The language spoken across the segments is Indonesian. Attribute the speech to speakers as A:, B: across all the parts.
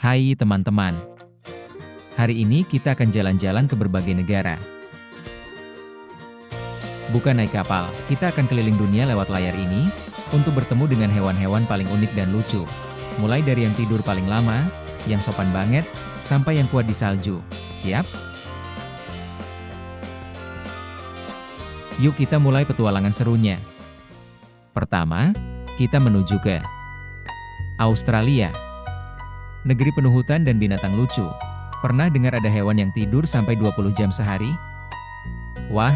A: Hai teman-teman, hari ini kita akan jalan-jalan ke berbagai negara. Bukan naik kapal, kita akan keliling dunia lewat layar ini, untuk bertemu dengan hewan-hewan paling unik dan lucu. Mulai dari yang tidur paling lama, yang sopan banget, sampai yang kuat di salju. Siap? Yuk kita mulai petualangan serunya. Pertama, kita menuju ke Australia. Negeri penuh hutan dan binatang lucu. Pernah dengar ada hewan yang tidur sampai 20 jam sehari? Wah,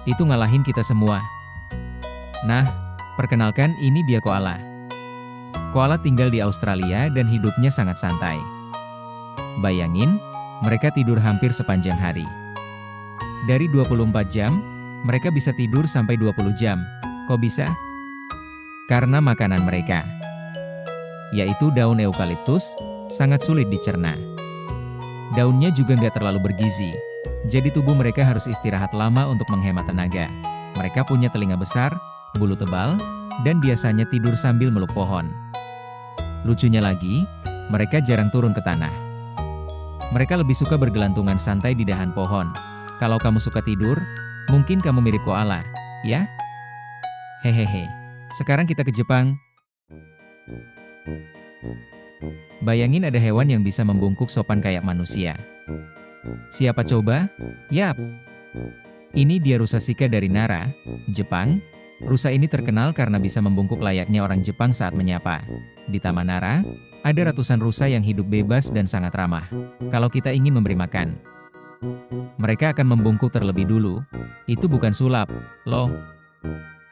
A: itu ngalahin kita semua. Nah, perkenalkan ini dia koala. Koala tinggal di Australia dan hidupnya sangat santai. Bayangin, mereka tidur hampir sepanjang hari. Dari 24 jam, mereka bisa tidur sampai 20 jam. Kok bisa? Karena makanan mereka, yaitu daun eukaliptus, sangat sulit dicerna. Daunnya juga nggak terlalu bergizi, jadi tubuh mereka harus istirahat lama untuk menghemat tenaga. Mereka punya telinga besar, bulu tebal, dan biasanya tidur sambil meluk pohon. Lucunya lagi, mereka jarang turun ke tanah. Mereka lebih suka bergelantungan santai di dahan pohon. Kalau kamu suka tidur, mungkin kamu mirip koala, ya? Hehehe. Sekarang kita ke Jepang. Bayangin ada hewan yang bisa membungkuk sopan kayak manusia. Siapa coba? Yap, ini dia rusa Shika dari Nara, Jepang. Rusa ini terkenal karena bisa membungkuk layaknya orang Jepang saat menyapa. Di Taman Nara, ada ratusan rusa yang hidup bebas dan sangat ramah. Kalau kita ingin memberi makan, mereka akan membungkuk terlebih dulu. Itu bukan sulap, loh.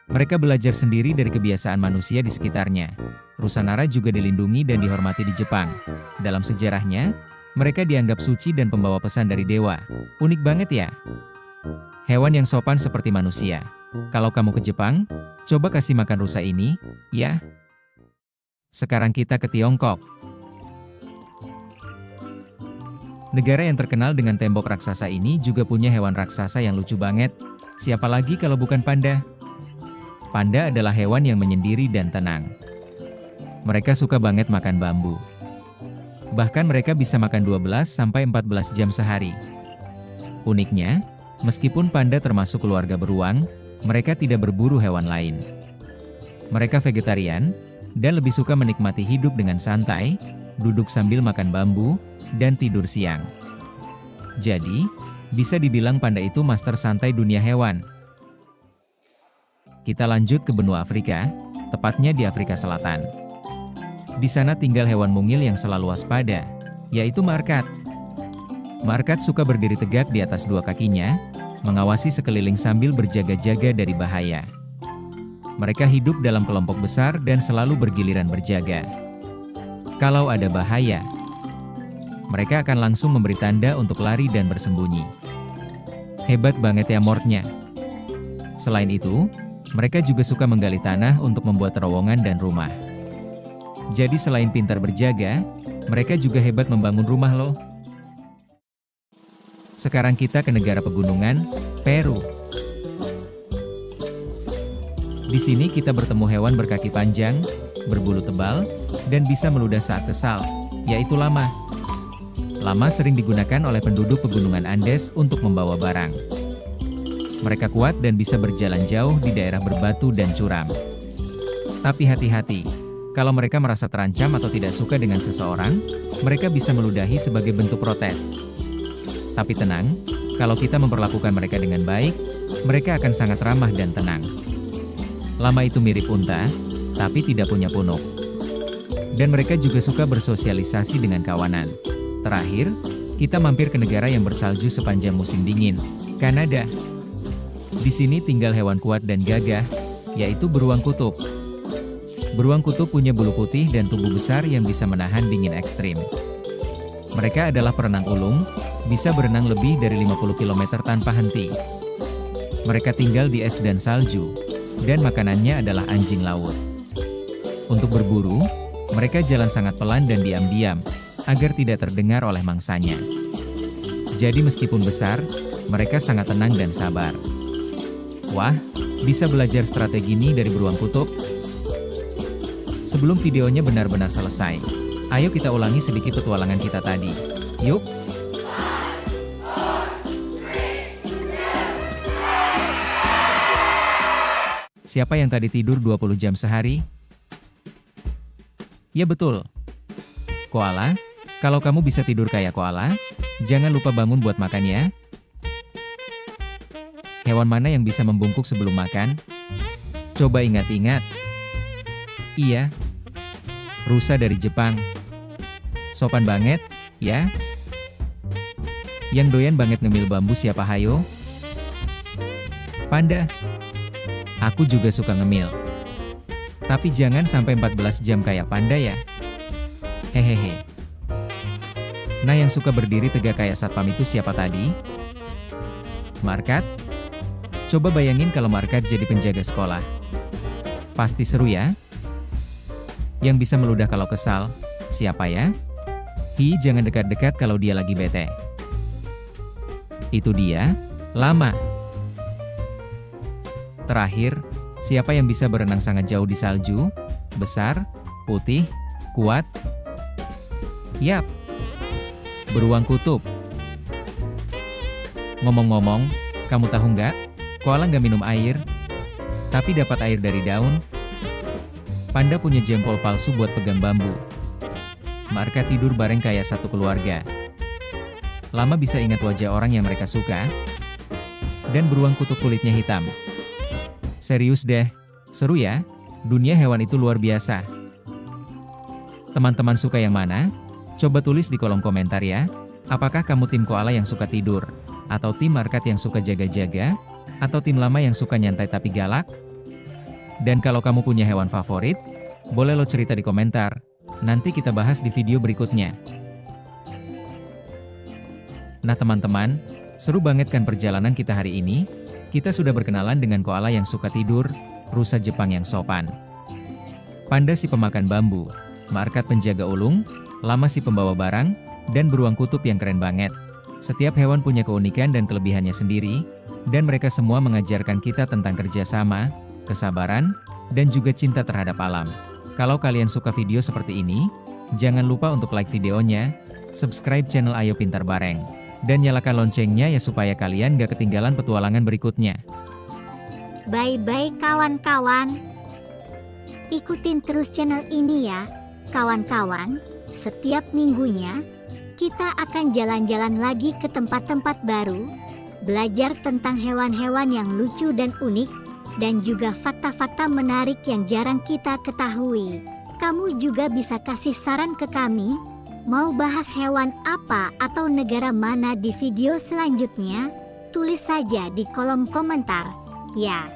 A: Mereka belajar sendiri dari kebiasaan manusia di sekitarnya. Rusa Nara juga dilindungi dan dihormati di Jepang. Dalam sejarahnya, mereka dianggap suci dan pembawa pesan dari dewa. Unik banget ya? Hewan yang sopan seperti manusia. Kalau kamu ke Jepang, coba kasih makan rusa ini, ya. Sekarang kita ke Tiongkok. Negara yang terkenal dengan tembok raksasa ini juga punya hewan raksasa yang lucu banget. Siapa lagi kalau bukan panda? Panda adalah hewan yang menyendiri dan tenang. Mereka suka banget makan bambu. Bahkan mereka bisa makan 12-14 jam sehari. Uniknya, meskipun panda termasuk keluarga beruang, mereka tidak berburu hewan lain. Mereka vegetarian, dan lebih suka menikmati hidup dengan santai, duduk sambil makan bambu, dan tidur siang. Jadi, bisa dibilang panda itu master santai dunia hewan. Kita lanjut ke benua Afrika, tepatnya di Afrika Selatan. Di sana tinggal hewan mungil yang selalu waspada, yaitu markat. Markat suka berdiri tegak di atas dua kakinya, mengawasi sekeliling sambil berjaga-jaga dari bahaya. Mereka hidup dalam kelompok besar dan selalu bergiliran berjaga. Kalau ada bahaya, mereka akan langsung memberi tanda untuk lari dan bersembunyi. Hebat banget ya mortnya. Selain itu, mereka juga suka menggali tanah untuk membuat terowongan dan rumah. Jadi selain pintar berjaga, mereka juga hebat membangun rumah loh. Sekarang kita ke negara pegunungan, Peru. Di sini kita bertemu hewan berkaki panjang, berbulu tebal, dan bisa meludah saat kesal, yaitu lama. Lama sering digunakan oleh penduduk pegunungan Andes untuk membawa barang. Mereka kuat dan bisa berjalan jauh di daerah berbatu dan curam. Tapi hati-hati, kalau mereka merasa terancam atau tidak suka dengan seseorang, mereka bisa meludahi sebagai bentuk protes. Tapi tenang, kalau kita memperlakukan mereka dengan baik, mereka akan sangat ramah dan tenang. Lama itu mirip unta, tapi tidak punya punuk. Dan mereka juga suka bersosialisasi dengan kawanan. Terakhir, kita mampir ke negara yang bersalju sepanjang musim dingin, Kanada. Di sini tinggal hewan kuat dan gagah, yaitu beruang kutub. Beruang kutub punya bulu putih dan tubuh besar yang bisa menahan dingin ekstrim. Mereka adalah perenang ulung, bisa berenang lebih dari 50 km tanpa henti. Mereka tinggal di es dan salju, dan makanannya adalah anjing laut. Untuk berburu, mereka jalan sangat pelan dan diam-diam, agar tidak terdengar oleh mangsanya. Jadi meskipun besar, mereka sangat tenang dan sabar. Wah, bisa belajar strategi ini dari beruang kutub? Sebelum videonya benar-benar selesai, Ayo kita ulangi sedikit petualangan kita tadi. Yuk! Siapa yang tadi tidur 20 jam sehari? Ya betul. Koala, kalau kamu bisa tidur kayak koala, jangan lupa bangun buat makan ya. Hewan mana yang bisa membungkuk sebelum makan? Coba ingat-ingat. Iya. Rusa dari Jepang. Sopan banget, ya? Yang doyan banget ngemil bambu siapa hayo? Panda. Aku juga suka ngemil. Tapi jangan sampai 14 jam kayak panda ya. Hehehe. Nah yang suka berdiri tegak kayak satpam itu siapa tadi? Markat? Coba bayangin kalau Markat jadi penjaga sekolah. Pasti seru ya? Yang bisa meludah kalau kesal, siapa ya? Hi, jangan dekat-dekat kalau dia lagi bete. Itu dia, lama. Terakhir, siapa yang bisa berenang sangat jauh di salju? Besar, putih, kuat? Yap, beruang kutub. Ngomong-ngomong, kamu tahu nggak? Koala nggak minum air, tapi dapat air dari daun. Panda punya jempol palsu buat pegang bambu. Marka tidur bareng kayak satu keluarga. Lama bisa ingat wajah orang yang mereka suka. Dan beruang kutub kulitnya hitam. Serius deh, seru ya? Dunia hewan itu luar biasa. Teman-teman suka yang mana? Coba tulis di kolom komentar ya. Apakah kamu tim koala yang suka tidur? Atau tim markat yang suka jaga-jaga? Atau tim lama yang suka nyantai tapi galak? Dan kalau kamu punya hewan favorit, boleh lo cerita di komentar. Nanti kita bahas di video berikutnya. Nah teman-teman, seru banget kan perjalanan kita hari ini? Kita sudah berkenalan dengan koala yang suka tidur, rusa Jepang yang sopan, panda si pemakan bambu, markat penjaga ulung, lama si pembawa barang, dan beruang kutub yang keren banget. Setiap hewan punya keunikan dan kelebihannya sendiri, dan mereka semua mengajarkan kita tentang kerjasama, kesabaran, dan juga cinta terhadap alam. Kalau kalian suka video seperti ini, jangan lupa untuk like videonya, subscribe channel Ayo Pintar Bareng, dan nyalakan loncengnya ya supaya kalian gak ketinggalan petualangan berikutnya.
B: Bye-bye kawan-kawan. Ikutin terus channel ini ya, kawan-kawan. Setiap minggunya, kita akan jalan-jalan lagi ke tempat-tempat baru, belajar tentang hewan-hewan yang lucu dan unik, dan juga fakta-fakta menarik yang jarang kita ketahui. Kamu juga bisa kasih saran ke kami, mau bahas hewan apa atau negara mana di video selanjutnya? Tulis saja di kolom komentar, ya.